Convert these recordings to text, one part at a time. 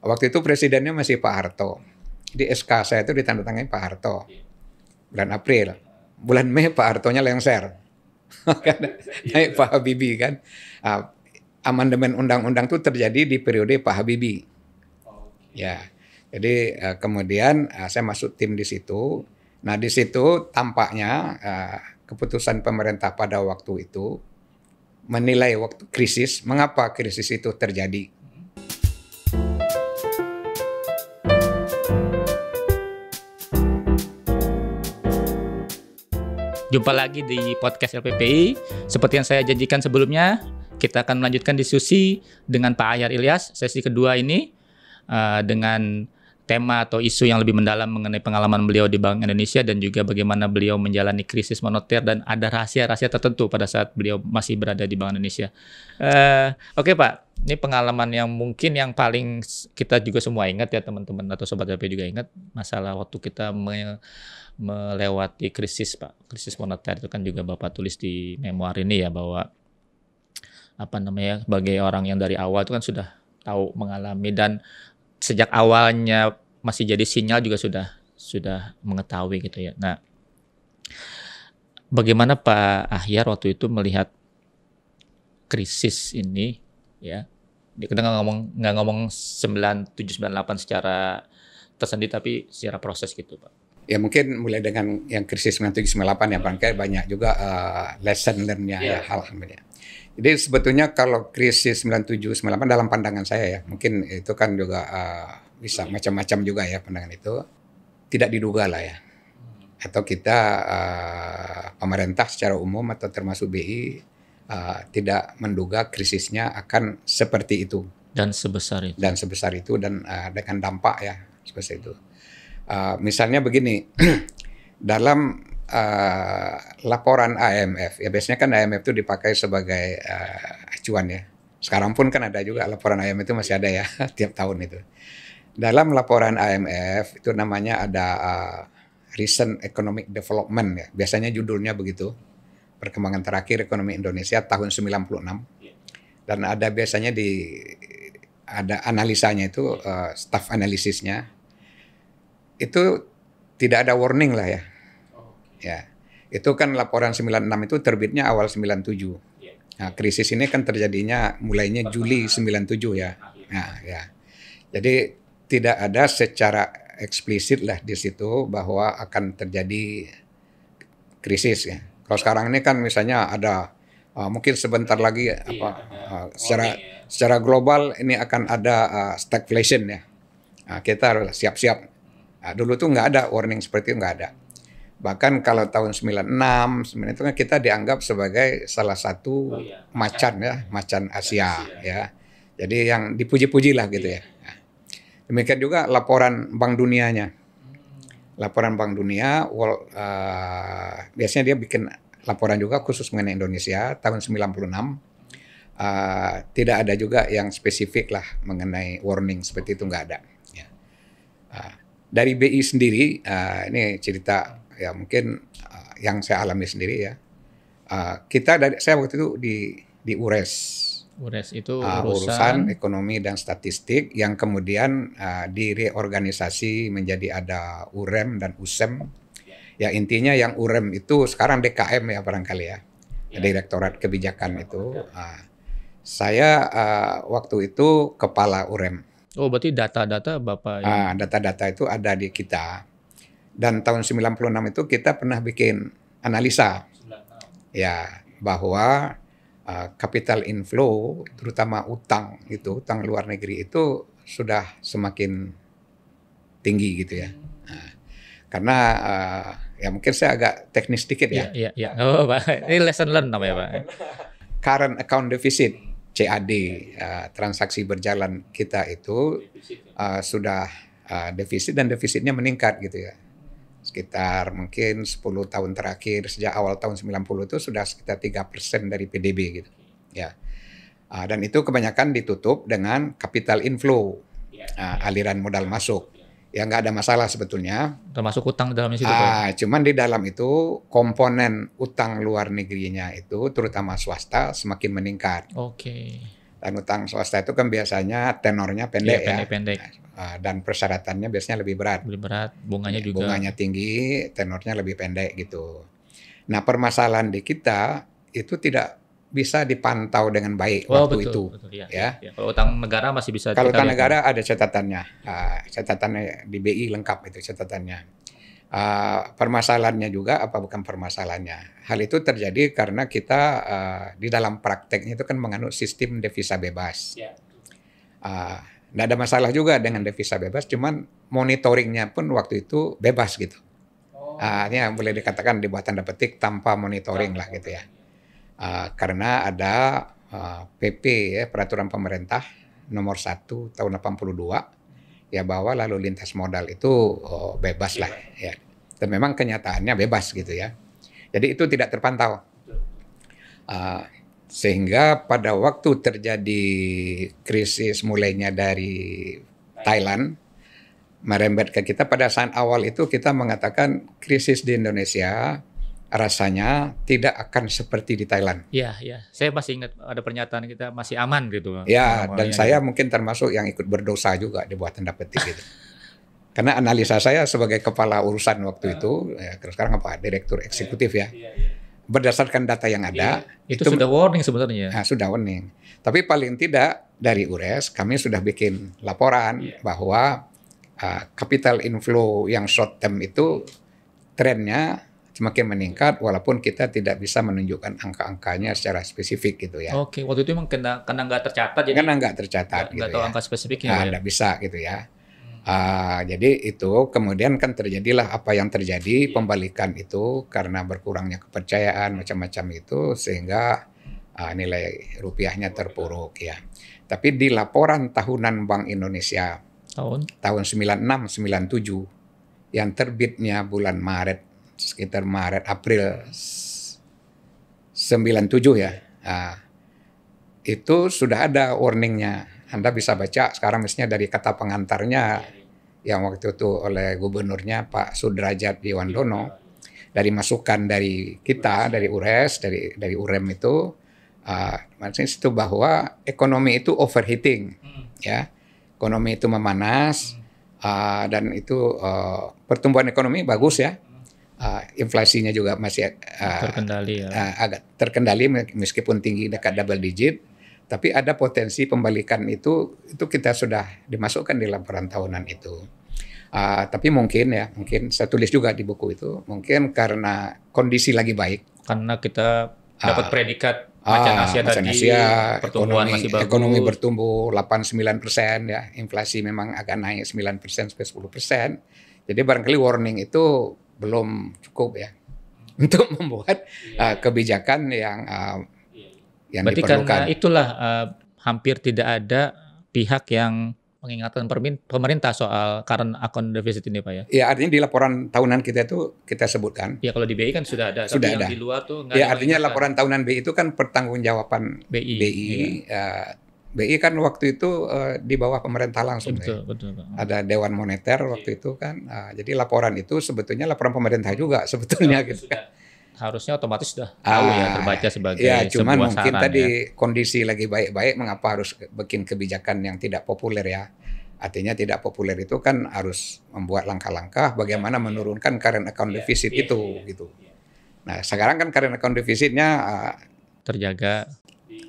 waktu itu presidennya masih Pak Harto. Di SK saya itu ditandatangani Pak Harto. Bulan April. Bulan Mei Pak Hartonya lengser. Naik Pak Habibie kan. Amandemen undang-undang itu terjadi di periode Pak Habibie. Ya. Jadi kemudian saya masuk tim di situ. Nah di situ tampaknya keputusan pemerintah pada waktu itu menilai waktu krisis, mengapa krisis itu terjadi. Jumpa lagi di podcast LPPI. Seperti yang saya janjikan sebelumnya, kita akan melanjutkan diskusi dengan Pak Ahyar Ilyas. Sesi kedua ini dengan tema atau isu yang lebih mendalam mengenai pengalaman beliau di Bank Indonesia dan juga bagaimana beliau menjalani krisis moneter dan ada rahasia-rahasia tertentu pada saat beliau masih berada di Bank Indonesia. Oke Pak, ini pengalaman yang mungkin yang paling kita juga semua ingat ya, teman-teman atau Sobat LP juga ingat, masalah waktu kita melewati krisis Pak, krisis moneter itu kan juga Bapak tulis di memoir ini ya, bahwa sebagai orang yang dari awal itu kan sudah tahu mengalami dan sejak awalnya masih jadi sinyal juga sudah mengetahui gitu ya. Nah, bagaimana Pak Ahyar waktu itu melihat krisis ini ya? Kita nggak ngomong 9798 secara tersendiri, tapi secara proses gitu Pak. Ya mungkin mulai dengan yang krisis 9798 ya, bangkai banyak juga lesson learn-nya ya, alhamdulillah. Jadi sebetulnya kalau krisis 9798 dalam pandangan saya ya, mungkin itu kan juga bisa macam-macam juga ya pandangan itu, tidak diduga lah ya. Atau kita pemerintah secara umum atau termasuk BI tidak menduga krisisnya akan seperti itu. Dan sebesar itu. Dan dengan dampak ya seperti itu. Misalnya begini, dalam laporan IMF, ya biasanya kan IMF itu dipakai sebagai acuan ya. Sekarang pun kan ada juga laporan IMF itu masih ada ya tiap tahun itu. Dalam laporan IMF itu namanya ada Recent Economic Development ya. Biasanya judulnya begitu. Perkembangan terakhir ekonomi Indonesia tahun 96. Dan ada biasanya ada analisanya itu staff analisisnya. Itu tidak ada warning lah ya. Ya, itu kan laporan 96 itu terbitnya awal 97. Nah, krisis ini kan terjadinya mulainya Juli 97 ya. Nah, ya. Jadi tidak ada secara eksplisit lah di situ bahwa akan terjadi krisis ya. Kalau sekarang ini kan misalnya ada mungkin sebentar lagi secara global ini akan ada stagflation ya. Nah, kita harus siap-siap. Nah, dulu tuh nggak ada warning seperti itu, nggak ada. Bahkan kalau tahun 96 sebenarnya itu kan kita dianggap sebagai salah satu macan Asia ya. Jadi yang dipuji-puji lah gitu ya. Demikian juga laporan Bank Dunianya. Laporan Bank Dunia biasanya dia bikin laporan juga khusus mengenai Indonesia tahun 96. Tidak ada juga yang spesifik lah mengenai warning seperti itu, nggak ada. Ya. Dari BI sendiri ini cerita ya mungkin yang saya alami sendiri ya. Saya waktu itu di URES. URES itu urusan ekonomi dan statistik yang kemudian direorganisasi menjadi ada UREM dan USEM. Ya intinya yang UREM itu sekarang DKM ya barangkali ya. Direktorat Kebijakan itu. Saya waktu itu kepala UREM. Oh berarti data-data Bapak? Data-data itu ada di kita. Dan tahun 96 itu kita pernah bikin analisa ya bahwa capital inflow terutama utang luar negeri itu sudah semakin tinggi gitu ya. Karena ya mungkin saya agak teknis sedikit ya. Iya. Oh Pak, ini lesson learn namanya Pak. Current account deficit CAD transaksi berjalan kita itu sudah defisit dan defisitnya meningkat gitu ya. Sekitar mungkin 10 tahun terakhir sejak awal tahun 90 itu sudah sekitar 3% dari PDB gitu. Ya. Dan itu kebanyakan ditutup dengan capital inflow, aliran modal masuk. Ya nggak ada masalah sebetulnya. Termasuk utang dalamnya situ Pak. Cuman di dalam itu komponen utang luar negerinya itu terutama swasta semakin meningkat. Oke. Dan utang swasta itu kan biasanya tenornya pendek ya. Pendek-pendek. Dan persyaratannya biasanya lebih berat. Lebih berat, bunganya juga. Bunganya tinggi, tenornya lebih pendek gitu. Nah, permasalahan di kita itu tidak bisa dipantau dengan baik waktu itu. Betul, ya. Ya. Kalau utang negara masih bisa. Kalau utang negara ada catatannya, catatannya di BI lengkap itu catatannya. Permasalahannya juga apa bukan permasalahannya? Hal itu terjadi karena kita di dalam prakteknya itu kan menganut sistem devisa bebas. Nggak ada masalah juga dengan devisa bebas, cuman monitoringnya pun waktu itu bebas gitu. Ini boleh dikatakan dibuat tanda petik tanpa monitoring lah gitu ya. Karena ada PP ya, peraturan pemerintah nomor 1 tahun 82 ya bahwa lalu lintas modal itu bebas lah ya. Dan memang kenyataannya bebas gitu ya. Jadi itu tidak terpantau. Sehingga pada waktu terjadi krisis mulainya dari Thailand merembet ke kita, pada saat awal itu kita mengatakan krisis di Indonesia rasanya tidak akan seperti di Thailand. Iya. Saya masih ingat ada pernyataan kita masih aman gitu. Ya, dan saya mungkin termasuk yang ikut berdosa juga dibuat tanda petik gitu. Karena analisa saya sebagai kepala urusan waktu itu, ya, terus sekarang direktur eksekutif ya. Berdasarkan data yang ada, itu sudah warning sebenarnya. Sudah warning. Tapi paling tidak dari URES kami sudah bikin laporan bahwa capital inflow yang short term itu trennya semakin meningkat walaupun kita tidak bisa menunjukkan angka-angkanya secara spesifik gitu ya. Oke, waktu itu memang karena nggak tercatat jadi. Karena nggak tercatat gitu tahu ya. Angka spesifiknya. Nggak bisa gitu ya. Jadi itu kemudian kan terjadilah apa yang terjadi, pembalikan itu karena berkurangnya kepercayaan macam-macam itu sehingga nilai rupiahnya terpuruk ya. Tapi di laporan tahunan Bank Indonesia tahun 96-97 yang terbitnya bulan Maret, sekitar Maret April 97 ya. Itu sudah ada warningnya. Anda bisa baca sekarang misalnya dari kata pengantarnya yang waktu itu oleh gubernurnya Pak Sudrajat Djiwandono, dari masukan dari kita, dari URES, dari UREM itu, maksudnya itu bahwa ekonomi itu overheating, ya, ekonomi itu memanas, dan itu pertumbuhan ekonomi bagus ya, inflasinya juga masih terkendali ya. Agak terkendali meskipun tinggi dekat double digit. Tapi ada potensi pembalikan itu kita sudah dimasukkan di laporan tahunan itu. Tapi mungkin saya tulis juga di buku itu, mungkin karena kondisi lagi baik. Karena kita dapat predikat Macan Asia tadi, pertumbuhan masih bagus. Ekonomi bertumbuh 8-9% ya, inflasi memang agak naik 9% sampai 10%. Jadi barangkali warning itu belum cukup ya untuk membuat kebijakan yang berarti diperlukan. Karena itulah hampir tidak ada pihak yang mengingatkan pemerintah soal current account deficit ini Pak ya? Ya artinya di laporan tahunan kita itu kita sebutkan. Ya kalau di BI kan sudah ada. Sudah tapi ada. Yang di luar tuh nggak ya artinya laporan tahunan BI itu kan pertanggungjawaban BI. Iya. BI kan waktu itu di bawah pemerintah langsung. Betul, ya. betul. Ada Dewan Moneter waktu itu kan. Jadi laporan itu sebetulnya laporan pemerintah juga sebetulnya gitu. Harusnya otomatis sudah tahu ya, terbaca sebagai cuman sebuah mungkin saran, tadi kondisi lagi baik-baik, mengapa harus bikin kebijakan yang tidak populer ya? Artinya tidak populer itu kan harus membuat langkah-langkah bagaimana menurunkan current account deficit itu gitu. Nah sekarang kan current account defisitnya terjaga,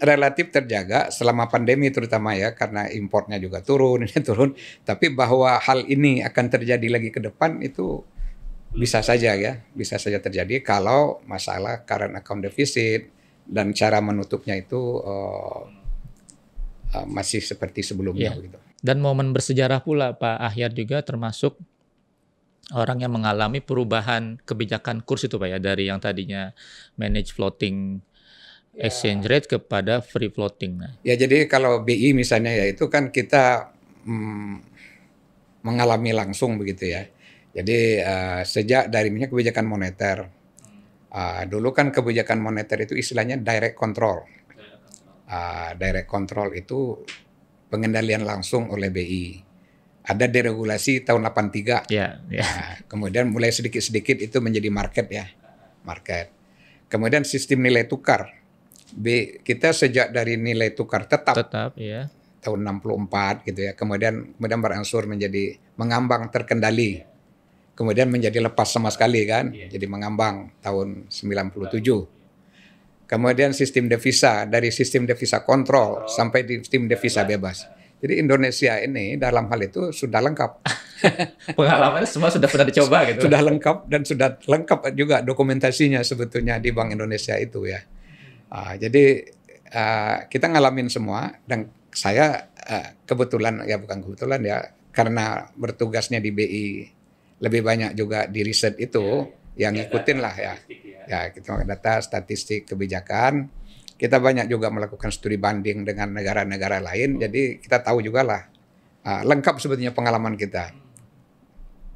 relatif terjaga selama pandemi terutama ya, karena importnya juga turun, ini turun. Tapi bahwa hal ini akan terjadi lagi ke depan itu bisa saja terjadi kalau masalah current account deficit dan cara menutupnya itu masih seperti sebelumnya gitu. Dan momen bersejarah pula Pak Ahyar juga termasuk orang yang mengalami perubahan kebijakan kurs itu Pak ya, dari yang tadinya manage floating exchange rate kepada free floating. Ya jadi kalau BI misalnya ya itu kan kita mengalami langsung begitu ya. Jadi sejak dari kebijakan moneter, dulu kan kebijakan moneter itu istilahnya direct control. Direct control itu pengendalian langsung oleh BI. Ada deregulasi tahun 83. Kemudian mulai sedikit-sedikit itu menjadi market ya, market. Kemudian sistem nilai tukar Kita sejak dari nilai tukar tetap Tetap ya. tahun 64 gitu ya. Kemudian berangsur menjadi mengambang terkendali. Kemudian menjadi lepas sama sekali kan. Jadi mengambang tahun 97. Kemudian sistem devisa, dari sistem devisa kontrol sampai di sistem devisa bebas. Jadi Indonesia ini dalam hal itu sudah lengkap. Pengalamannya semua sudah pernah dicoba gitu. Sudah lengkap dan sudah lengkap juga dokumentasinya sebetulnya di Bank Indonesia itu ya. Jadi kita ngalamin semua dan saya kebetulan ya bukan kebetulan ya karena bertugasnya di BI lebih banyak juga di riset itu yang ngikutin lah ya. Ya kita data, statistik, kebijakan. Kita banyak juga melakukan studi banding dengan negara-negara lain. Jadi kita tahu juga lah lengkap sebetulnya pengalaman kita.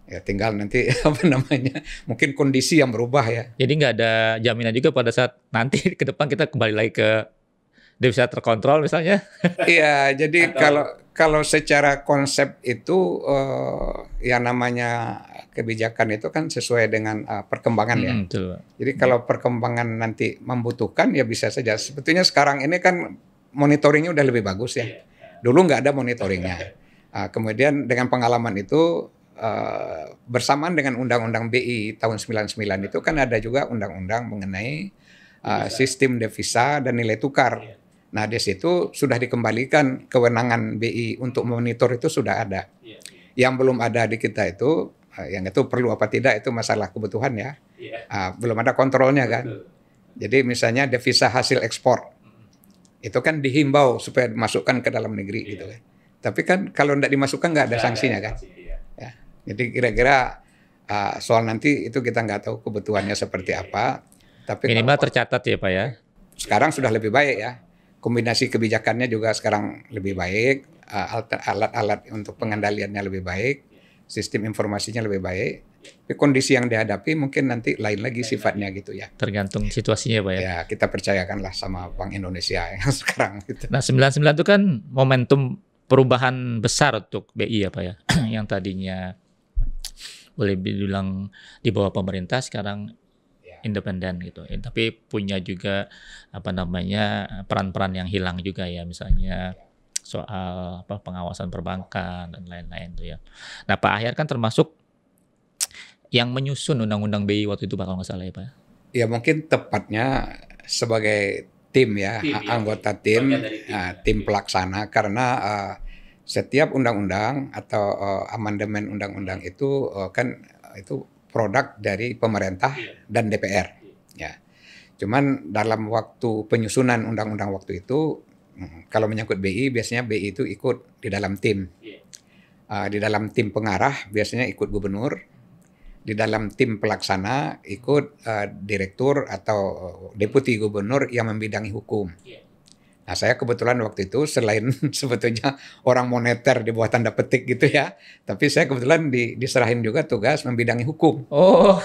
Ya tinggal nanti apa namanya mungkin kondisi yang berubah ya. Jadi nggak ada jaminan juga pada saat nanti ke depan kita kembali lagi ke devisa terkontrol misalnya. Iya, jadi kalau secara konsep itu yang namanya kebijakan itu kan sesuai dengan perkembangan ya. Betul. Jadi kalau perkembangan nanti membutuhkan ya bisa saja. Sebetulnya sekarang ini kan monitoringnya udah lebih bagus ya. Dulu nggak ada monitoringnya. Kemudian dengan pengalaman itu bersamaan dengan Undang-Undang BI tahun 99 itu kan ada juga undang-undang mengenai sistem devisa dan nilai tukar. Nah di situ sudah dikembalikan kewenangan BI untuk memonitor itu sudah ada. Yang belum ada di kita itu, yang itu perlu apa tidak itu masalah kebutuhan ya. Belum ada kontrolnya kan. Jadi misalnya devisa hasil ekspor itu kan dihimbau supaya dimasukkan ke dalam negeri gitu kan. Tapi kan kalau tidak dimasukkan nggak ada sanksinya kan. Ya. Jadi kira-kira soal nanti itu kita nggak tahu kebutuhannya seperti apa. Tapi minimal tercatat ya Pak ya. Sekarang sudah lebih baik ya. Kombinasi kebijakannya juga sekarang lebih baik, alat-alat untuk pengendaliannya lebih baik, sistem informasinya lebih baik. Tapi kondisi yang dihadapi mungkin nanti lain lagi sifatnya gitu ya. Tergantung situasinya Pak ya. Ya kita percayakanlah sama Bank Indonesia yang sekarang gitu. Nah 99 itu kan momentum perubahan besar untuk BI ya Pak ya. Yang tadinya boleh dibilang di bawah pemerintah sekarang independen gitu. Tapi punya juga apa namanya peran-peran yang hilang juga ya, misalnya soal pengawasan perbankan dan lain-lain tuh ya. Nah Pak Ahyar kan termasuk yang menyusun undang-undang BI waktu itu Pak kalau nggak salah ya Pak. Ya mungkin tepatnya sebagai tim ya, anggota tim, tim pelaksana karena setiap undang-undang atau amandemen undang-undang itu kan itu produk dari pemerintah dan DPR. Ya, cuman dalam waktu penyusunan undang-undang waktu itu, kalau menyangkut BI biasanya BI itu ikut di dalam tim. Di dalam tim pengarah biasanya ikut gubernur. Di dalam tim pelaksana ikut direktur atau deputi gubernur yang membidangi hukum. Nah saya kebetulan waktu itu selain sebetulnya orang moneter di bawah tanda petik gitu ya, tapi saya kebetulan diserahin juga tugas membidangi hukum. Oh,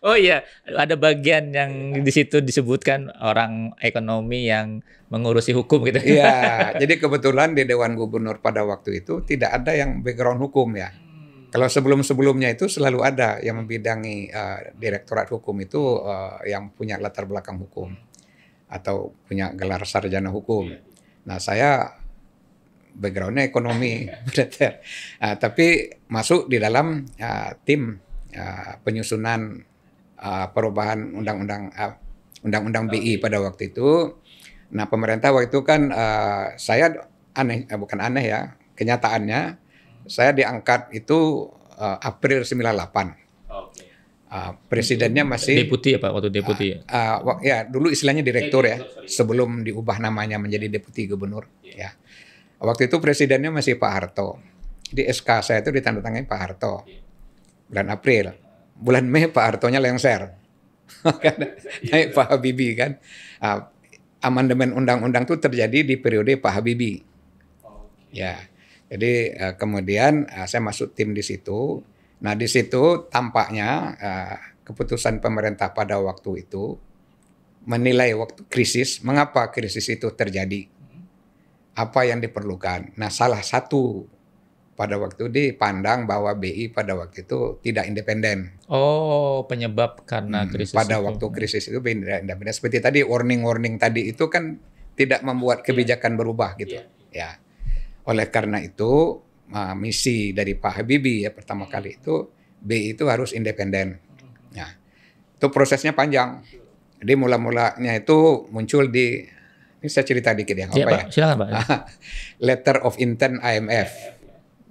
oh iya, ada bagian yang di situ disebutkan orang ekonomi yang mengurusi hukum gitu. Iya, jadi kebetulan di Dewan Gubernur pada waktu itu tidak ada yang background hukum ya. Kalau sebelum-sebelumnya itu selalu ada yang membidangi direktorat hukum itu yang punya latar belakang hukum atau punya gelar sarjana hukum. Nah saya backgroundnya ekonomi, tapi masuk di dalam tim penyusunan perubahan undang-undang BI pada waktu itu. Nah pemerintah waktu itu kan saya bukan aneh ya, kenyataannya saya diangkat itu April 98. Presidennya masih deputi ya Pak, waktu deputi ya dulu istilahnya direktur ya, sebelum diubah namanya menjadi deputi gubernur ya. Waktu itu presidennya masih Pak Harto. Di SK saya itu ditandatangani Pak Harto. Bulan April. Bulan Mei Pak Hartonya lengser. Naik Pak Habibie kan. Amandemen undang-undang itu terjadi di periode Pak Habibie. Ya. Jadi kemudian saya masuk tim di situ. Nah di situ tampaknya keputusan pemerintah pada waktu itu menilai waktu krisis, mengapa krisis itu terjadi, apa yang diperlukan. Nah salah satu pada waktu dipandang bahwa BI pada waktu itu tidak independen. Oh, penyebab karena krisis Pada itu. waktu krisis itu tidak independen. Seperti tadi warning-warning tadi itu kan tidak membuat kebijakan berubah gitu. Ya. Oleh karena itu misi dari Pak Habibie ya pertama kali itu BI itu harus independen. Nah, itu prosesnya panjang. Jadi mula-mulanya itu muncul ini saya cerita dikit ya, Iya, apa ya? Pak, silakan, Pak. Letter of Intent IMF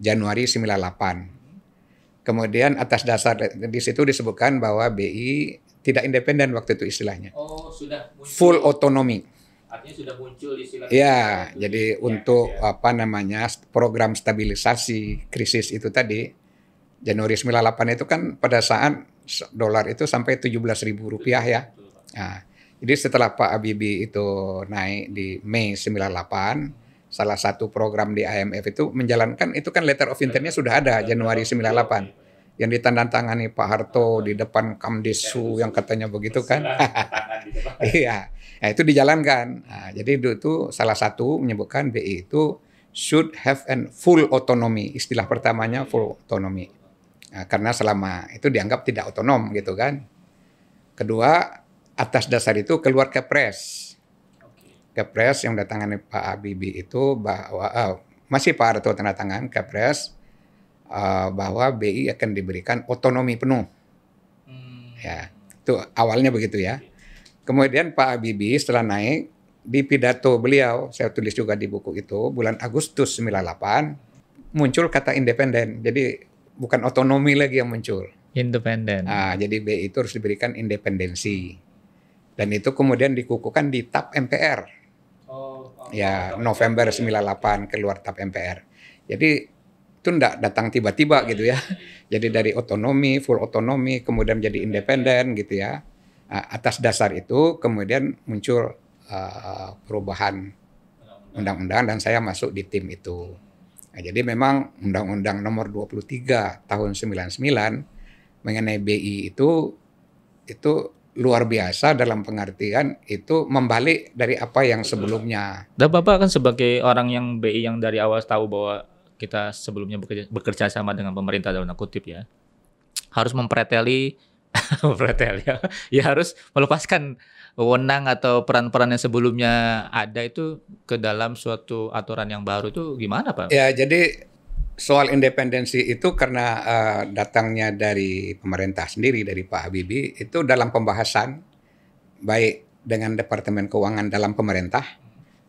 Januari 98. Kemudian atas dasar di situ disebutkan bahwa BI tidak independen waktu itu istilahnya. Oh, sudah muncul. Full otonomi. Artinya sudah muncul istilah. Ya, jadi untuk program stabilisasi krisis itu tadi Januari 98 itu kan pada saat dolar itu sampai 17.000 rupiah ya. Nah, jadi setelah Pak Habibie itu naik di Mei 98, salah satu program di IMF itu menjalankan itu kan letter of intent-nya sudah ada Januari 98 yang ditandatangani Pak Harto di depan Kamdesu yang katanya begitu kan. Iya. Nah, itu dijalankan. Nah, jadi itu salah satu menyebutkan BI itu should have an full autonomy. Istilah pertamanya full autonomy. Nah, karena selama itu dianggap tidak otonom gitu kan. Kedua, atas dasar itu keluar Kepres. Kepres yang datangani Pak Habibie itu bahwa masih Pak Harto tanda tangan Kepres bahwa BI akan diberikan otonomi penuh. Ya, itu awalnya begitu ya. Kemudian Pak Habibie setelah naik di pidato beliau, saya tulis juga di buku itu, bulan Agustus 98 muncul kata independen. Jadi bukan otonomi lagi yang muncul. Independen. Jadi BI itu harus diberikan independensi. Dan itu kemudian dikukuhkan di TAP MPR. Ya, November 98 keluar TAP MPR. Jadi itu enggak datang tiba-tiba gitu ya. Jadi dari otonomi, full otonomi, kemudian jadi independen gitu ya. Atas dasar itu kemudian muncul perubahan undang-undang dan saya masuk di tim itu. Nah, jadi memang Undang-Undang Nomor 23 tahun 99 mengenai BI itu luar biasa dalam pengertian itu membalik dari apa yang sebelumnya. Dan Bapak kan sebagai orang yang BI yang dari awal tahu bahwa kita sebelumnya bekerja sama dengan pemerintah dalam kutip ya, harus mempreteli ya harus melepaskan wewenang atau peran-peran yang sebelumnya ada itu ke dalam suatu aturan yang baru itu gimana Pak? Ya, jadi soal independensi itu karena datangnya dari pemerintah sendiri, dari Pak Habibie, itu dalam pembahasan baik dengan Departemen Keuangan dalam pemerintah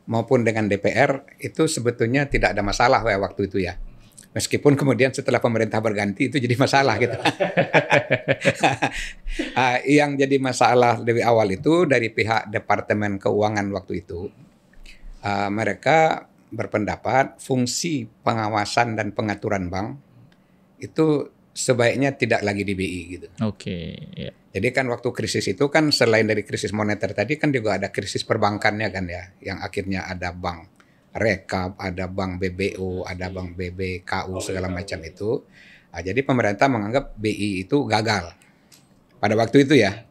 maupun dengan DPR itu sebetulnya tidak ada masalah waktu itu ya. Meskipun kemudian setelah pemerintah berganti itu jadi masalah gitu. Yang jadi masalah lebih awal itu dari pihak Departemen Keuangan waktu itu, mereka berpendapat fungsi pengawasan dan pengaturan bank itu sebaiknya tidak lagi di BI gitu. Oke. Ya. Jadi kan waktu krisis itu kan selain dari krisis moneter tadi kan juga ada krisis perbankannya kan ya, yang akhirnya ada bank Rekap, ada bank BBO, ada bank BBKU segala macam itu. Jadi pemerintah menganggap BI itu gagal pada waktu itu ya.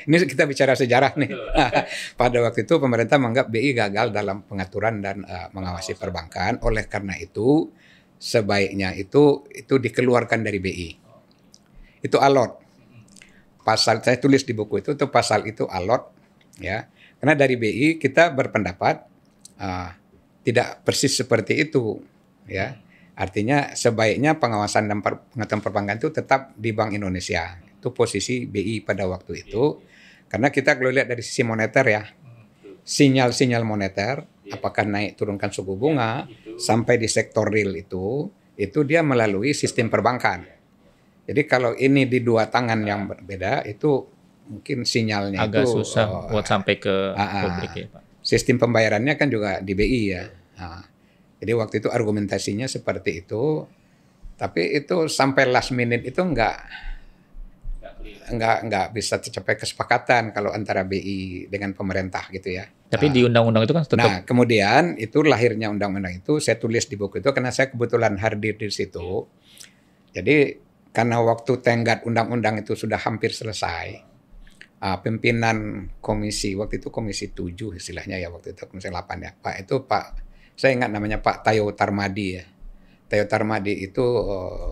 Ini kita bicara sejarah nih. Pada waktu itu pemerintah menganggap BI gagal dalam pengaturan dan mengawasi perbankan. Oleh karena itu sebaiknya itu dikeluarkan dari BI. Itu alot. Pasal saya tulis di buku itu pasal itu alot ya. Karena dari BI kita berpendapat tidak persis seperti itu ya. Artinya sebaiknya pengawasan dan pengaturan perbankan itu tetap di Bank Indonesia. Itu posisi BI pada waktu itu. Karena kita kalau lihat dari sisi moneter ya, sinyal-sinyal moneter, apakah naik turunkan suku bunga, sampai di sektor real itu dia melalui sistem perbankan. Jadi kalau ini di dua tangan yang berbeda, itu mungkin sinyalnya agak itu susah buat sampai ke publik ya Pak. Sistem pembayarannya kan juga di BI ya. Jadi waktu itu argumentasinya seperti itu, tapi itu sampai last minute itu nggak bisa tercapai kesepakatan kalau antara BI dengan pemerintah gitu ya. Tapi di undang-undang itu kan tetap. Nah, kemudian itu lahirnya undang-undang itu saya tulis di buku itu karena saya kebetulan hadir di situ. Jadi karena waktu tenggat undang-undang itu sudah hampir selesai, pimpinan komisi waktu itu komisi 7 istilahnya ya waktu itu komisi 8 ya. Saya ingat namanya Pak Tayo Tarmadi ya. Teo Tarmadi itu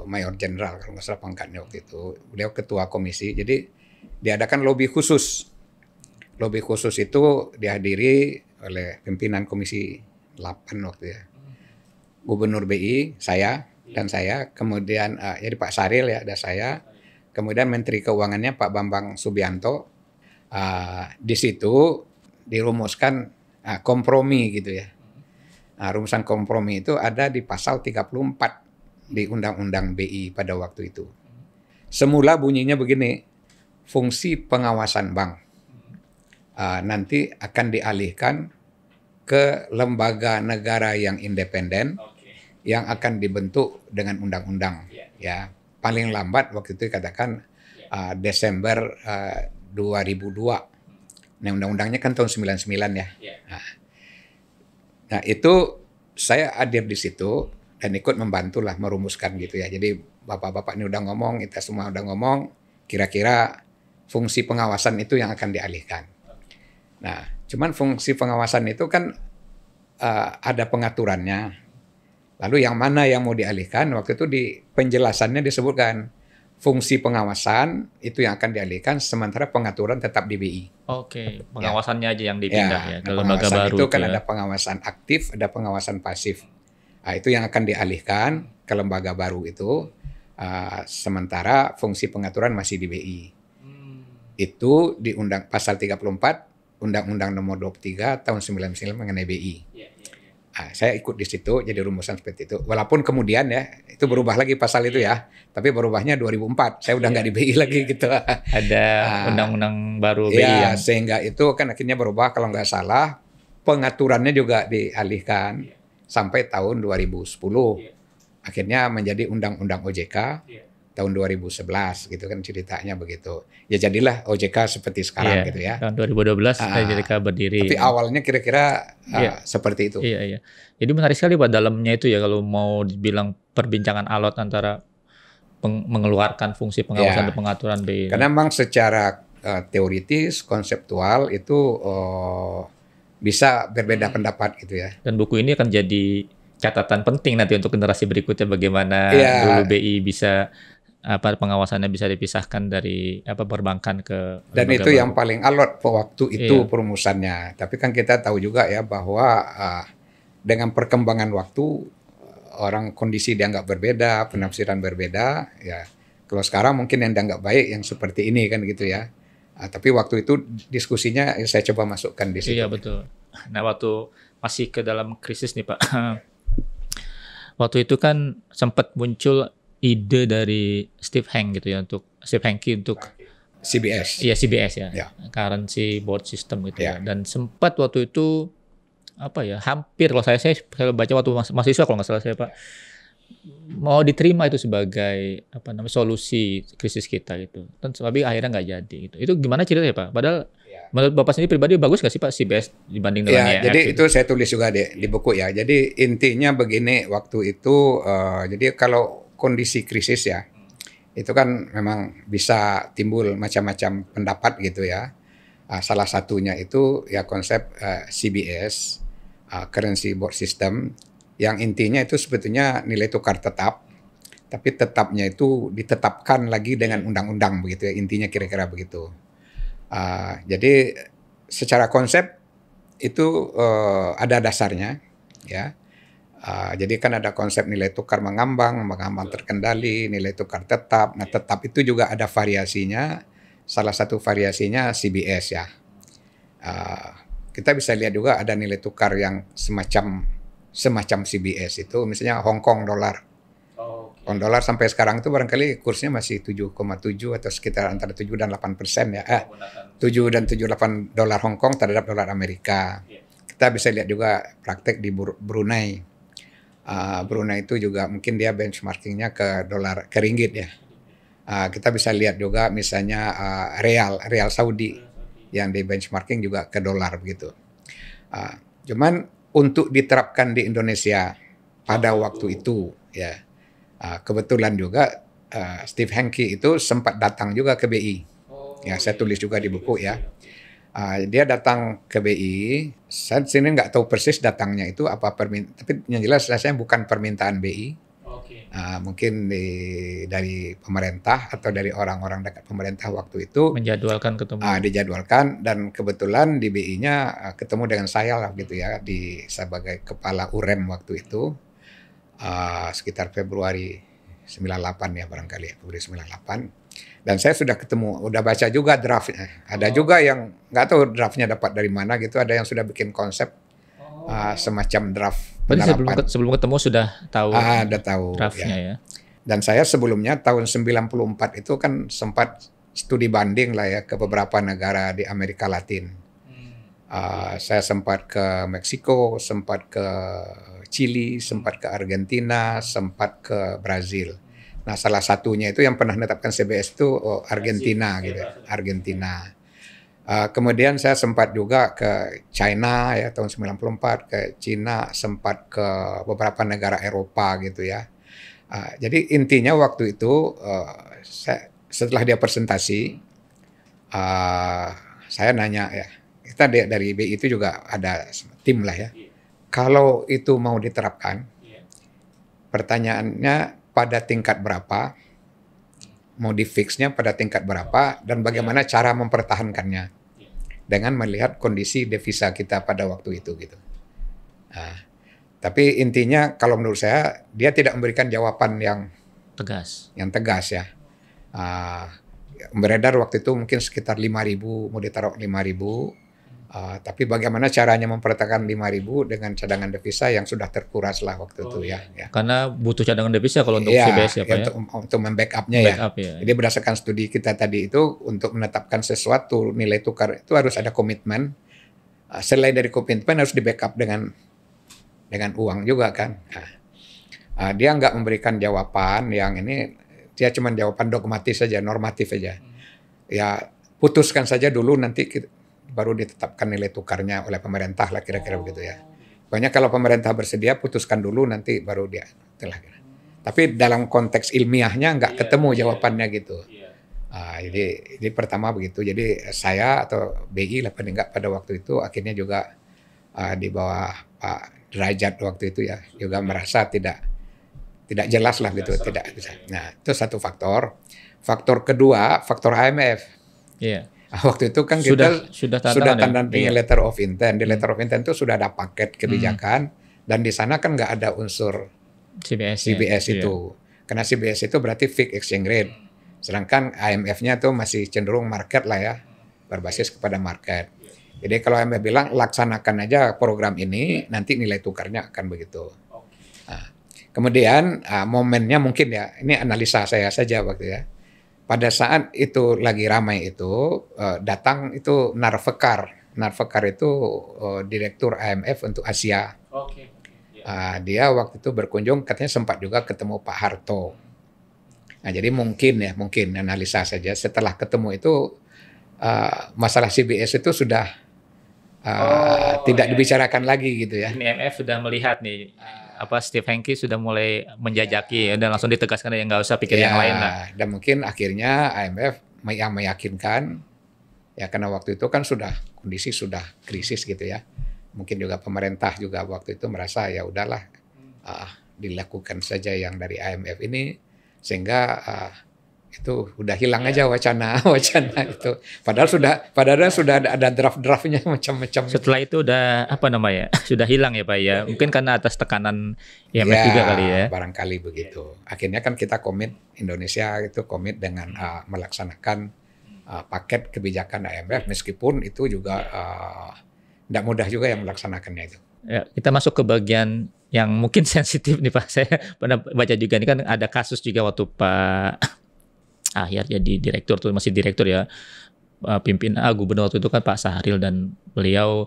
Mayor Jenderal kalau nggak salah pangkatnya waktu itu. Beliau ketua komisi. Jadi diadakan lobby khusus. Lobby khusus itu dihadiri oleh pimpinan Komisi 8 waktu ya. Gubernur BI, saya, dan saya. Kemudian jadi Pak Saril ya, ada saya. Kemudian Menteri Keuangannya Pak Bambang Subianto. Di situ dirumuskan kompromi gitu ya. Rumusan kompromi itu ada di pasal 34 di Undang-Undang BI pada waktu itu. Semula bunyinya begini, fungsi pengawasan bank nanti akan dialihkan ke lembaga negara yang independen yang akan dibentuk dengan undang-undang. Ya, paling lambat waktu itu dikatakan Desember 2002. Nah, undang-undangnya kan tahun 99 ya. Nah, itu saya hadir di situ dan ikut membantulah merumuskan gitu ya. Jadi bapak-bapak ini udah ngomong, kita semua udah ngomong, kira-kira fungsi pengawasan itu yang akan dialihkan. Nah, cuman fungsi pengawasan itu kan ada pengaturannya. Lalu yang mana yang mau dialihkan? Waktu itu di penjelasannya disebutkan fungsi pengawasan itu yang akan dialihkan, sementara pengaturan tetap di BI. Oke, pengawasannya aja yang dipindah ya ke lembaga Pengawasan baru. itu kan ada pengawasan aktif, ada pengawasan pasif. Itu yang akan dialihkan ke lembaga baru itu, sementara fungsi pengaturan masih di BI. Itu di pasal 34 Undang-Undang Nomor 23 Tahun 99 mengenai BI. Saya ikut di situ jadi rumusan seperti itu. Walaupun kemudian ya itu berubah lagi pasal itu ya, tapi berubahnya 2004. Saya udah nggak di BI lagi gitu. Ada undang-undang baru BI ya, yang sehingga itu kan akhirnya berubah kalau nggak salah pengaturannya juga dialihkan sampai tahun 2010. Akhirnya menjadi Undang-Undang OJK tahun 2011 gitu kan ceritanya begitu. Ya jadilah OJK seperti sekarang gitu ya. Tahun 2012 OJK berdiri. Tapi awalnya kira-kira seperti itu. Iya. Jadi menarik sekali Pak dalamnya itu ya kalau mau dibilang perbincangan alot antara mengeluarkan fungsi pengawasan dan pengaturan BI. Karena memang secara teoritis, konseptual itu bisa berbeda pendapat gitu ya. Dan buku ini akan jadi catatan penting nanti untuk generasi berikutnya bagaimana dulu BI bisa pengawasannya bisa dipisahkan dari perbankan ke dan itu baru. yang paling alot waktu itu perumusannya. Tapi kan kita tahu juga ya bahwa dengan perkembangan waktu orang kondisi dianggap berbeda, penafsiran berbeda ya. Kalau sekarang mungkin yang dianggap baik yang seperti ini kan gitu ya. Tapi waktu itu diskusinya saya coba masukkan di situ. Iya betul. Nah waktu masih ke dalam krisis nih Pak. Waktu itu kan sempat muncul ide dari Steve Hanke untuk CBS. Iya CBS ya. Currency Board System gitu ya. Dan sempat waktu itu hampir kalau saya baca waktu mahasiswa kalau nggak salah saya Pak mau diterima itu sebagai solusi krisis kita gitu. Tapi akhirnya nggak jadi gitu. Itu gimana ceritanya Pak? Padahal menurut Bapak sendiri pribadi bagus nggak sih Pak CBS dibanding dengan IMF? Jadi itu saya tulis juga di buku ya. Jadi intinya begini waktu itu jadi kalau kondisi krisis ya, itu kan memang bisa timbul macam-macam pendapat gitu ya. Salah satunya itu ya konsep CBS, Currency Board System, yang intinya itu sebetulnya nilai tukar tetap, tapi tetapnya itu ditetapkan lagi dengan undang-undang begitu ya, intinya kira-kira begitu. Jadi secara konsep itu ada dasarnya ya. Jadi kan ada konsep nilai tukar mengambang terkendali, nilai tukar tetap. Nah, tetap itu juga ada variasinya. Salah satu variasinya CBS ya. Kita bisa lihat juga ada nilai tukar yang semacam CBS itu, misalnya Hong Kong dolar. Hong Kong dolar sampai sekarang itu barangkali kursnya masih 7,7 atau sekitar antara 7 dan 8% ya. 7 dan 78 dolar Hong Kong terhadap dolar Amerika. Kita bisa lihat juga praktek di Brunei. Brunei itu juga mungkin dia benchmarkingnya ke ringgit ya. Kita bisa lihat juga misalnya real Saudi yang di benchmarking juga ke dolar begitu. Cuman untuk diterapkan di Indonesia pada waktu itu ya kebetulan juga Steve Hanke itu sempat datang juga ke BI. Ya saya tulis juga di buku ya. Dia datang ke BI, saya sini nggak tahu persis datangnya itu apa tapi yang jelas saya bukan permintaan BI, Mungkin dari pemerintah atau dari orang-orang dekat pemerintah waktu itu Menjadwalkan ketemu. dijadwalkan, dan kebetulan di BI-nya ketemu dengan saya lah gitu ya, sebagai kepala UREM waktu itu, sekitar Februari 98 ya barangkali, Februari 98. Dan saya sudah ketemu, udah baca juga draftnya. Ada juga yang nggak tahu draftnya dapat dari mana gitu, ada yang sudah bikin konsep semacam draft Berarti penerapan. sebelum ketemu sudah tahu Udah tahu draftnya ya. ya. Dan saya sebelumnya tahun 94 itu kan sempat studi banding lah ya ke beberapa negara di Amerika Latin. Saya sempat ke Meksiko, sempat ke Chili, sempat ke Argentina, sempat ke Brazil. Nah, salah satunya itu yang pernah menetapkan CBS itu Argentina gitu, Argentina. Kemudian saya sempat juga ke China ya tahun 94, ke Cina, sempat ke beberapa negara Eropa gitu ya. Jadi intinya waktu itu setelah dia presentasi, saya nanya ya, kita dari BI itu juga ada tim lah ya. Kalau itu mau diterapkan, pertanyaannya pada tingkat berapa, mau di-fixnya pada tingkat berapa, dan bagaimana cara mempertahankannya dengan melihat kondisi devisa kita pada waktu itu gitu. Tapi intinya kalau menurut saya dia tidak memberikan jawaban yang Tegas. ya. Beredar waktu itu mungkin sekitar 5.000, mau ditaruh 5.000. Tapi bagaimana caranya mempertahankan 5.000 dengan cadangan devisa yang sudah terkuras lah waktu itu ya. Karena butuh cadangan devisa kalau untuk Iya, CBS ya Pak ya. Untuk membackupnya Backup ya. Jadi berdasarkan studi kita tadi itu, untuk menetapkan sesuatu nilai tukar itu harus ada komitmen. Selain dari komitmen harus di backup dengan uang juga kan. Dia nggak memberikan jawaban yang ini, dia cuma jawaban dogmatis saja, normatif saja. Ya putuskan saja dulu, nanti baru ditetapkan nilai tukarnya oleh pemerintah lah kira-kira begitu ya. Pokoknya kalau pemerintah bersedia putuskan dulu, nanti baru dia telah. Tapi dalam konteks ilmiahnya nggak ketemu jawabannya gitu. Jadi pertama begitu. Jadi saya atau BI lah paling nggak pada waktu itu akhirnya juga di bawah Pak Derajat waktu itu ya juga merasa tidak jelas lah gitu, tidak bisa. Nah itu satu faktor. Faktor kedua, faktor IMF. Iya. Waktu itu kan kita sudah tanda tangan letter of intent. Di letter of intent itu sudah ada paket kebijakan, dan di sana kan nggak ada unsur CBS itu. Karena CBS itu berarti fixed exchange rate. Sedangkan IMF-nya tuh masih cenderung market lah ya, berbasis kepada market. Jadi kalau IMF bilang laksanakan aja program ini, nanti nilai tukarnya akan begitu. Kemudian momennya mungkin ya, ini analisa saya saja waktu ya. Pada saat itu lagi ramai itu, datang itu Narvekar. Narvekar itu direktur IMF untuk Asia. Dia waktu itu berkunjung, katanya sempat juga ketemu Pak Harto. Nah jadi mungkin analisa saja, setelah ketemu itu masalah CBS itu sudah tidak dibicarakan lagi gitu ya. Ini IMF sudah melihat nih, Steve Hanke sudah mulai menjajaki dan langsung ditegaskan ya nggak usah pikir yang lain lah. Dan mungkin akhirnya IMF yang meyakinkan ya, karena waktu itu kan kondisi sudah krisis gitu ya. Mungkin juga pemerintah juga waktu itu merasa ya udahlah dilakukan saja yang dari IMF ini, sehingga itu udah hilang aja wacana itu. Padahal sudah ada draft-draftnya macam-macam. Setelah itu udah sudah hilang ya Pak ya. Mungkin karena atas tekanan IMF juga kali ya. Barangkali begitu. Akhirnya kan kita Indonesia itu komit dengan melaksanakan paket kebijakan IMF, meskipun itu juga tidak mudah juga yang melaksanakannya itu. Ya, kita masuk ke bagian yang mungkin sensitif nih Pak. Saya pernah baca juga ini kan ada kasus juga waktu Pak Ahyar jadi direktur tuh, masih direktur ya, gubernur waktu itu kan Pak Sahril, dan beliau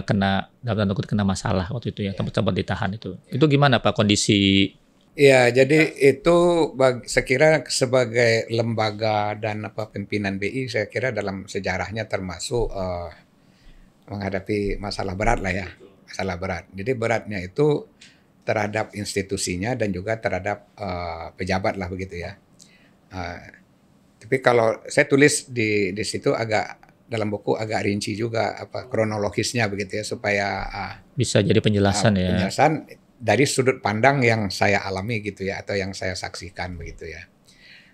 kena dalam tanda kutip kena masalah waktu itu ya, tempat-tempat ditahan itu. Itu gimana Pak kondisi? Ya, jadi itu saya kira sebagai lembaga dan pimpinan BI, saya kira dalam sejarahnya termasuk menghadapi masalah berat lah ya, masalah berat. Jadi beratnya itu terhadap institusinya dan juga terhadap pejabat lah begitu ya. Tapi kalau saya tulis di situ dalam buku agak rinci juga kronologisnya begitu ya, supaya bisa jadi penjelasan ya. Penjelasan dari sudut pandang yang saya alami gitu ya, atau yang saya saksikan begitu ya.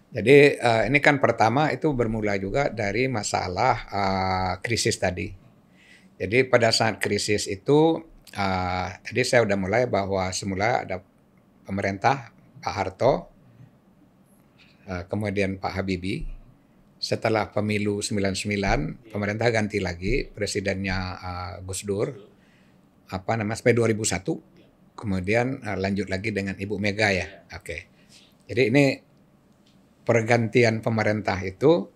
Jadi ini kan pertama itu bermula juga dari masalah krisis tadi. Jadi pada saat krisis itu tadi saya udah mulai bahwa semula ada pemerintah Pak Harto, kemudian Pak Habibie. Setelah pemilu 99, pemerintah ganti lagi, presidennya Gus Dur, sampai 2001. Kemudian lanjut lagi dengan Ibu Mega ya. Oke. Jadi ini pergantian pemerintah itu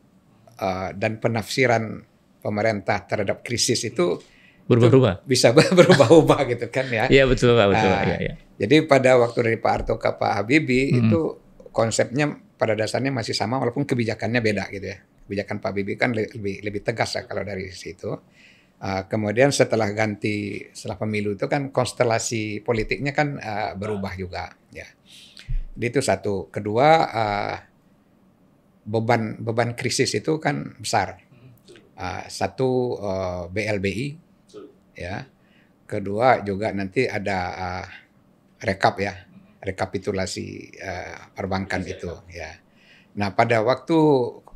dan penafsiran pemerintah terhadap krisis itu Berubah-ubah. bisa berubah-ubah gitu kan ya. Iya betul Pak, betul. Iya. Jadi pada waktu dari Pak Harto ke Pak Habibie itu konsepnya pada dasarnya masih sama walaupun kebijakannya beda gitu ya. Kebijakan Pak Habibie kan lebih tegas ya kalau dari situ. Kemudian setelah pemilu itu kan konstelasi politiknya kan berubah juga ya. Jadi itu satu. Kedua beban krisis itu kan besar. Satu BLBI ya. Kedua juga nanti ada rekapitulasi perbankan itu ya. Nah, pada waktu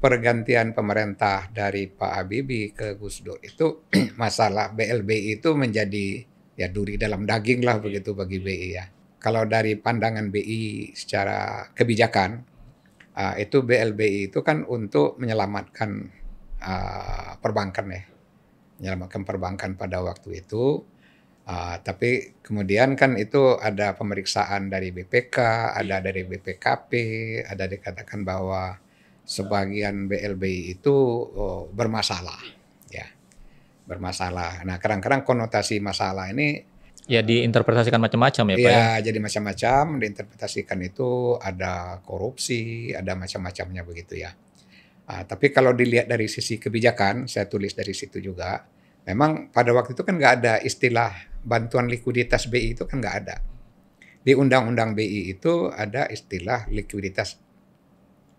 pergantian pemerintah dari Pak Habibie ke Gus Dur itu masalah BLBI itu menjadi ya duri dalam daging lah begitu bagi BI ya. Kalau dari pandangan BI secara kebijakan itu BLBI itu kan untuk menyelamatkan perbankan ya. Menyelamatkan perbankan pada waktu itu. Tapi kemudian kan itu ada pemeriksaan dari BPK, ada dari BPKP, ada dikatakan bahwa sebagian BLBI itu bermasalah, ya bermasalah. Nah kadang-kadang konotasi masalah ini ya diinterpretasikan macam-macam ya Pak ya. Ya jadi macam-macam, diinterpretasikan itu ada korupsi, ada macam-macamnya begitu ya. Tapi kalau dilihat dari sisi kebijakan, saya tulis dari situ juga. Memang pada waktu itu kan nggak ada istilah bantuan likuiditas BI itu kan nggak ada. Di Undang-Undang BI itu ada istilah likuiditas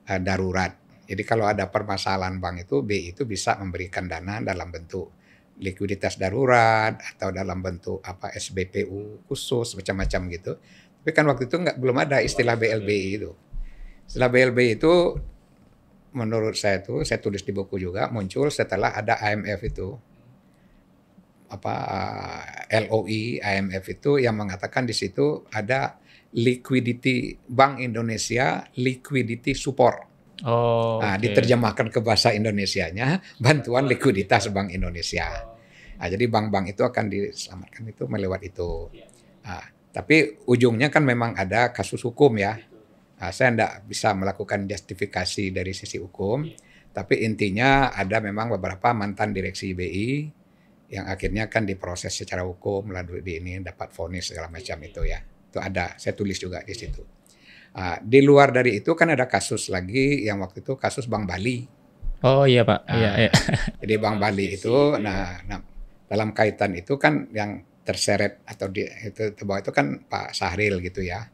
darurat. Jadi kalau ada permasalahan bank itu BI itu bisa memberikan dana dalam bentuk likuiditas darurat atau dalam bentuk SBPU khusus macam-macam gitu. Tapi kan waktu itu belum ada istilah BLBI itu. Istilah BLBI itu menurut saya tulis di buku juga muncul setelah ada IMF itu. LOI IMF itu yang mengatakan di situ ada liquidity Bank Indonesia liquidity support. Diterjemahkan ke bahasa Indonesianya bantuan likuiditas Bank Indonesia. Jadi bank-bank itu akan diselamatkan itu melewat itu. Tapi ujungnya kan memang ada kasus hukum ya. Saya tidak bisa melakukan justifikasi dari sisi hukum, tapi intinya ada memang beberapa mantan direksi BI yang akhirnya kan diproses secara hukum lalu dapat vonis segala macam itu ya. Itu ada, saya tulis juga di situ. Di luar dari itu kan ada kasus lagi yang waktu itu kasus Bank Bali. Oh iya Pak. Iya. Jadi Bank Bali itu, dalam kaitan itu kan yang terseret atau terbawa itu kan Pak Sahril gitu ya.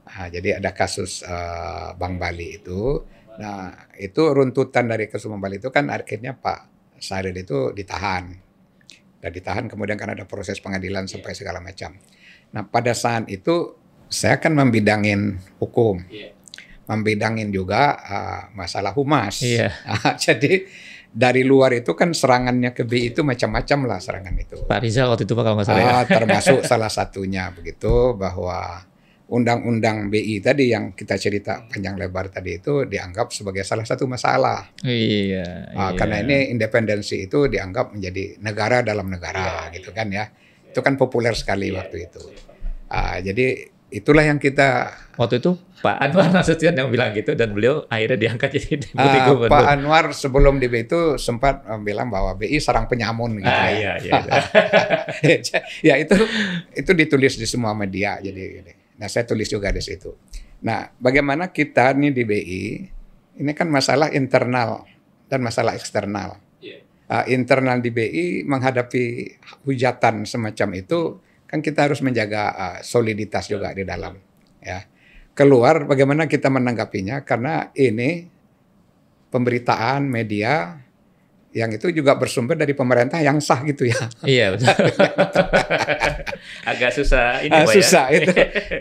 Jadi ada kasus Bank Bali itu. Nah itu runtutan dari kasus Bank Bali itu kan akhirnya Pak Sahril itu ditahan. Dan ditahan kemudian kan ada proses pengadilan sampai segala macam. Nah pada saat itu saya kan membidangin hukum, membidangin juga masalah humas. Jadi dari luar itu kan serangannya ke BI itu macam-macam lah serangan itu. Pak Rizal waktu itu Pak kalau nggak salah ya. Termasuk salah satunya begitu bahwa undang-undang BI tadi yang kita cerita panjang lebar tadi itu dianggap sebagai salah satu masalah. Iya. Karena ini independensi itu dianggap menjadi negara dalam negara gitu kan ya. Itu kan populer sekali waktu itu. Jadi itulah yang kita waktu itu Pak Anwar Nasution yang bilang gitu dan beliau akhirnya diangkat jadi deputi gubernur. Pak Anwar sebelum di BI itu sempat bilang bahwa BI sarang penyamun gitu ya. Ya itu ditulis di semua media jadi. Nah saya tulis juga di situ. Nah bagaimana kita nih di BI ini kan masalah internal dan masalah eksternal. Internal di BI menghadapi hujatan semacam itu kan kita harus menjaga soliditas juga di dalam ya. Keluar bagaimana kita menanggapinya karena ini pemberitaan media yang itu juga bersumber dari pemerintah yang sah gitu ya. Iya betul. Agak susah ini Pak Susah ya. itu,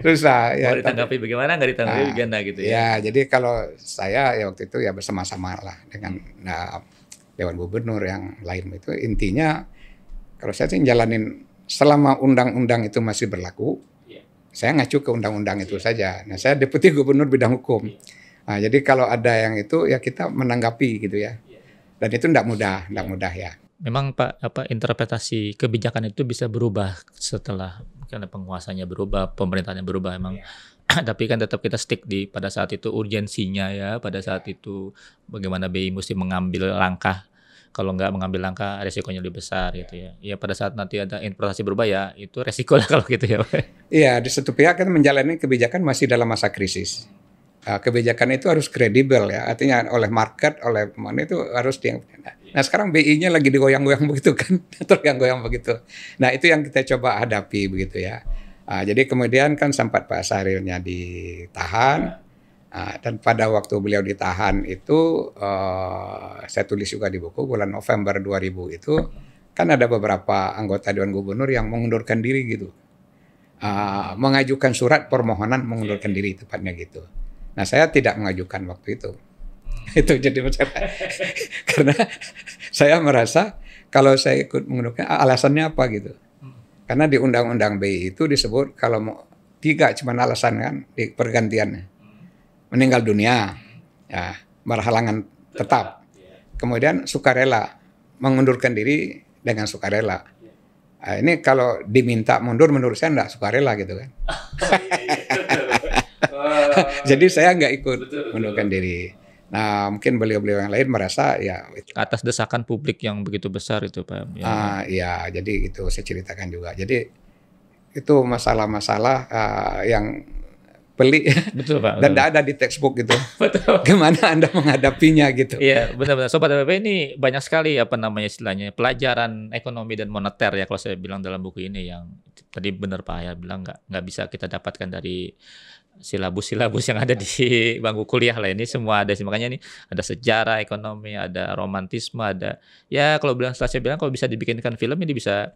susah ya. Mau ditanggapi bagaimana, nggak ditanggapi bagaimana gitu ya. Ya, jadi kalau saya ya waktu itu ya bersama-sama lah dengan Dewan Gubernur yang lain itu, intinya kalau saya sih jalanin selama undang-undang itu masih berlaku, saya ngacu ke undang-undang itu saja. Nah, saya Deputi Gubernur bidang hukum. Nah, jadi kalau ada yang itu ya kita menanggapi gitu ya. Dan itu tidak mudah ya. Memang Pak, interpretasi kebijakan itu bisa berubah setelah karena penguasanya berubah, pemerintahnya berubah emang. Tapi kan tetap kita stick di pada saat itu urgensinya ya, pada saat itu bagaimana BI mesti mengambil langkah. Kalau nggak mengambil langkah resikonya lebih besar gitu ya. Ya pada saat nanti ada interpretasi berubah ya itu resiko lah kalau gitu ya Pak. Iya, di satu pihak kan menjalani kebijakan masih dalam masa krisis. Kebijakan itu harus kredibel ya, artinya oleh market, oleh mana itu harus Nah sekarang BI-nya lagi digoyang-goyang begitu kan, tergoyang-goyang begitu. Nah itu yang kita coba hadapi begitu ya. Jadi kemudian kan sempat Pak Syahril-nya ditahan, dan pada waktu beliau ditahan itu saya tulis juga di buku bulan November 2000 itu kan ada beberapa anggota Dewan Gubernur yang mengundurkan diri gitu, mengajukan surat permohonan mengundurkan diri tepatnya gitu. Nah saya tidak mengajukan waktu itu. Itu jadi masalah. Karena saya merasa kalau saya ikut mengundurkan alasannya apa gitu. Karena di Undang-Undang BI itu disebut kalau mau 3 cuma alasan kan di pergantiannya. Meninggal dunia, ya, berhalangan tetap. Kemudian sukarela, mengundurkan diri dengan sukarela. Nah, ini kalau diminta mundur menurut saya enggak sukarela gitu kan. Jadi saya nggak ikut mengundurkan diri. Nah mungkin beliau-beliau yang lain merasa ya atas desakan publik yang begitu besar itu Pak. Ya jadi itu saya ceritakan juga. Jadi itu masalah-masalah yang pelik. Betul Pak. Dan tidak ada di textbook gitu. Betul. Gimana Anda menghadapinya gitu. Iya benar-benar. Sobat LPP ini banyak sekali istilahnya pelajaran ekonomi dan moneter ya kalau saya bilang dalam buku ini yang tadi benar Pak Ayar bilang nggak bisa kita dapatkan dari silabus-silabus yang ada di bangku kuliah lah, ini semua ada sih, makanya ini ada sejarah ekonomi, ada romantisme, ada ya kalau setelah saya bilang kalau bisa dibikinkan film ini bisa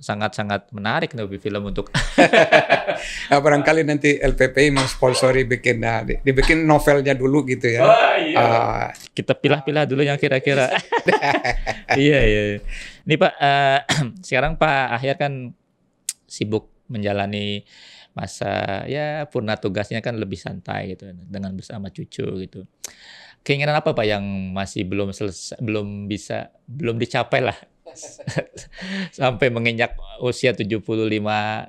sangat-sangat menarik nih film untuk nah, barangkali nanti LPPI mensponsori dibikin novelnya dulu gitu ya. Kita pilah-pilah dulu yang kira-kira. Iya. Ini Pak, sekarang Pak Ahyar kan sibuk menjalani masa ya purna tugasnya kan lebih santai gitu dengan bersama cucu gitu. Keinginan apa Pak yang masih belum dicapai lah sampai menginjak usia 75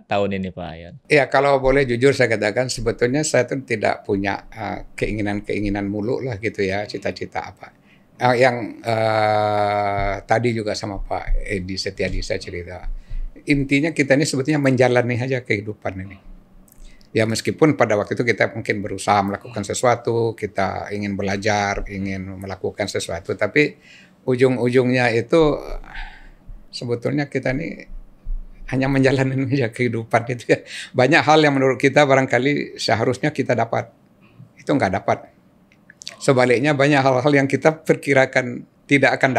tahun ini Pak Ahyar? Ya kalau boleh jujur saya katakan sebetulnya saya tuh tidak punya keinginan mulu lah gitu ya, cita-cita apa. Yang tadi juga sama Pak Edi Setiadi saya cerita. Intinya kita ini sebetulnya menjalani aja kehidupan ini. Ya meskipun pada waktu itu kita mungkin berusaha melakukan sesuatu, kita ingin belajar, ingin melakukan sesuatu, tapi ujung-ujungnya itu sebetulnya kita ini hanya menjalani aja kehidupan itu ya. Banyak hal yang menurut kita barangkali seharusnya kita dapat, itu nggak dapat. Sebaliknya banyak hal-hal yang kita perkirakan tidak akan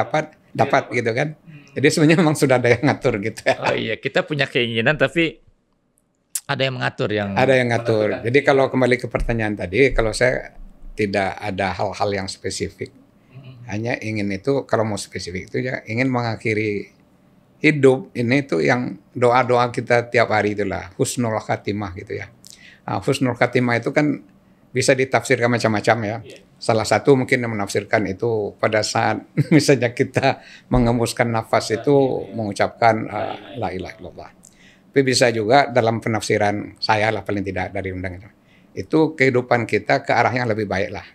dapat gitu kan. Jadi sebenarnya memang sudah ada yang ngatur gitu ya. Oh iya, kita punya keinginan tapi ada yang mengatur Ada yang ngatur. Jadi kalau kembali ke pertanyaan tadi, kalau saya tidak ada hal-hal yang spesifik. Hanya ingin itu kalau mau spesifik itu ya ingin mengakhiri hidup ini itu yang doa-doa kita tiap hari itulah husnul khatimah gitu ya. Husnul khatimah itu kan bisa ditafsirkan macam-macam ya. Salah satu mungkin yang menafsirkan itu pada saat misalnya kita mengembuskan nafas itu mengucapkan la ilaha illallah. Tapi bisa juga dalam penafsiran saya lah paling tidak dari undang itu kehidupan kita ke arah yang lebih baik lah.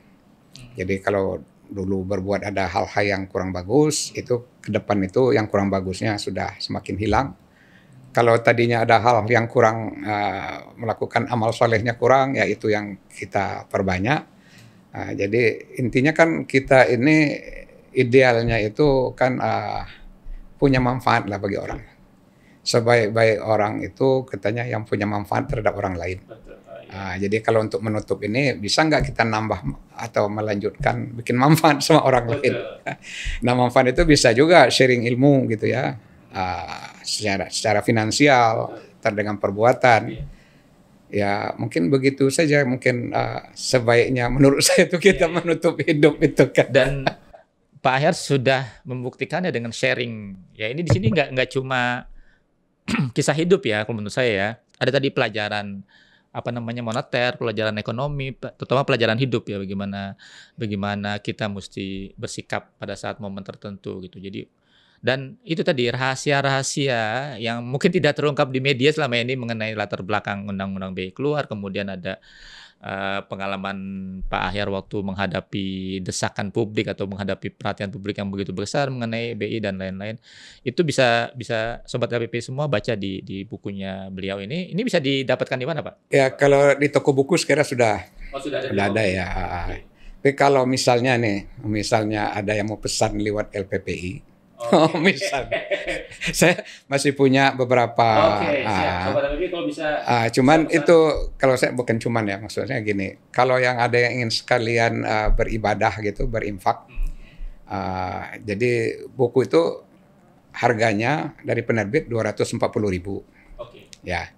Jadi kalau dulu berbuat ada hal-hal yang kurang bagus, itu ke depan itu yang kurang bagusnya sudah semakin hilang. Kalau tadinya ada hal yang kurang, melakukan amal solehnya kurang, ya itu yang kita perbanyak. Jadi intinya kan kita ini idealnya itu kan punya manfaat lah bagi orang. Sebaik-baik orang itu katanya yang punya manfaat terhadap orang lain. Jadi kalau untuk menutup ini bisa nggak kita nambah atau melanjutkan bikin manfaat sama orang lain. Nah, manfaat itu bisa juga sharing ilmu gitu ya, secara finansial, dengan perbuatan. Ya mungkin begitu saja, mungkin sebaiknya menurut saya itu kita menutup hidup itu kan. Dan Pak Ahyar sudah membuktikannya dengan sharing. Ya ini di sini nggak cuma kisah hidup ya, kalau menurut saya ya. Ada tadi pelajaran moneter, pelajaran ekonomi, terutama pelajaran hidup ya, bagaimana kita mesti bersikap pada saat momen tertentu gitu. Jadi dan itu tadi rahasia-rahasia yang mungkin tidak terungkap di media selama ini mengenai latar belakang Undang-Undang BI keluar, kemudian ada pengalaman Pak Ahyar waktu menghadapi desakan publik atau menghadapi perhatian publik yang begitu besar mengenai BI dan lain-lain. Itu bisa Sobat LPP semua baca di bukunya beliau ini. Ini bisa didapatkan di mana, Pak? Ya kalau di toko buku sekarang sudah ada ya. Tapi kalau misalnya ada yang mau pesan lewat LPPI, misalnya, saya masih punya beberapa. Sobat LPP kalau bisa. Cuman itu kalau saya bukan cuman ya, maksudnya gini, kalau yang ada yang ingin sekalian beribadah gitu, berinfak, jadi buku itu harganya dari penerbit 240.000. Ya.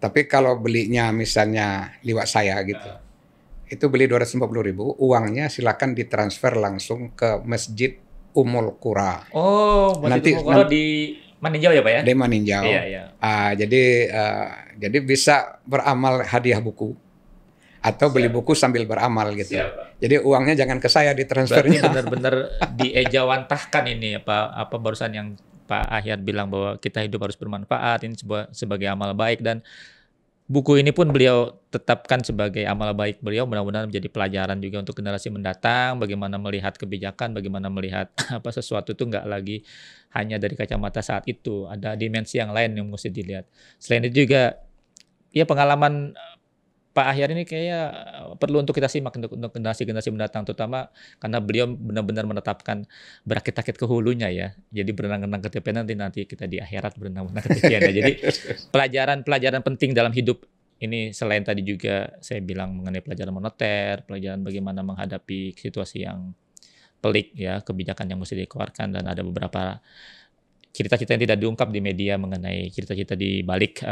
Tapi kalau belinya misalnya lewat saya gitu, itu beli 240.000, uangnya silakan ditransfer langsung ke Masjid Ummul Qura. Masjid Ummul Qura di Maninjau ya Pak ya? Di Maninjau. Iya. Jadi bisa beramal hadiah buku atau beli buku sambil beramal gitu. Siap. Jadi uangnya jangan ke saya ditransfernya. Berarti benar-benar diejawantahkan ini apa barusan yang Pak Ahyar bilang bahwa kita hidup harus bermanfaat, ini sebagai amal baik, dan buku ini pun beliau tetapkan sebagai amal baik beliau, mudah-mudahan menjadi pelajaran juga untuk generasi mendatang, bagaimana melihat kebijakan, bagaimana melihat sesuatu itu nggak lagi hanya dari kacamata saat itu, ada dimensi yang lain yang mesti dilihat. Selain itu juga, ya pengalaman Pak Ahyar ini kayaknya perlu untuk kita simak untuk generasi-generasi mendatang, terutama karena beliau benar-benar menetapkan berakit-akit ke hulunya ya. Jadi berenang-renang ke tepian, nanti kita di akhirat berenang-renang ke tepian ya. Jadi pelajaran penting dalam hidup ini, selain tadi juga saya bilang mengenai pelajaran moneter, pelajaran bagaimana menghadapi situasi yang pelik ya, kebijakan yang mesti dikeluarkan, dan ada beberapa cerita-cerita yang tidak diungkap di media mengenai cerita-cerita di balik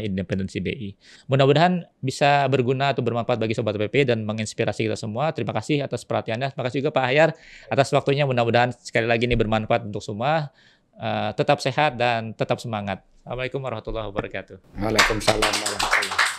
independensi BI. Mudah-mudahan bisa berguna atau bermanfaat bagi Sobat LPP dan menginspirasi kita semua. Terima kasih atas perhatiannya. Terima kasih juga Pak Ahyar atas waktunya. Mudah-mudahan sekali lagi ini bermanfaat untuk semua. Tetap sehat dan tetap semangat. Assalamualaikum warahmatullahi wabarakatuh. Waalaikumsalam warahmatullahi wabarakatuh.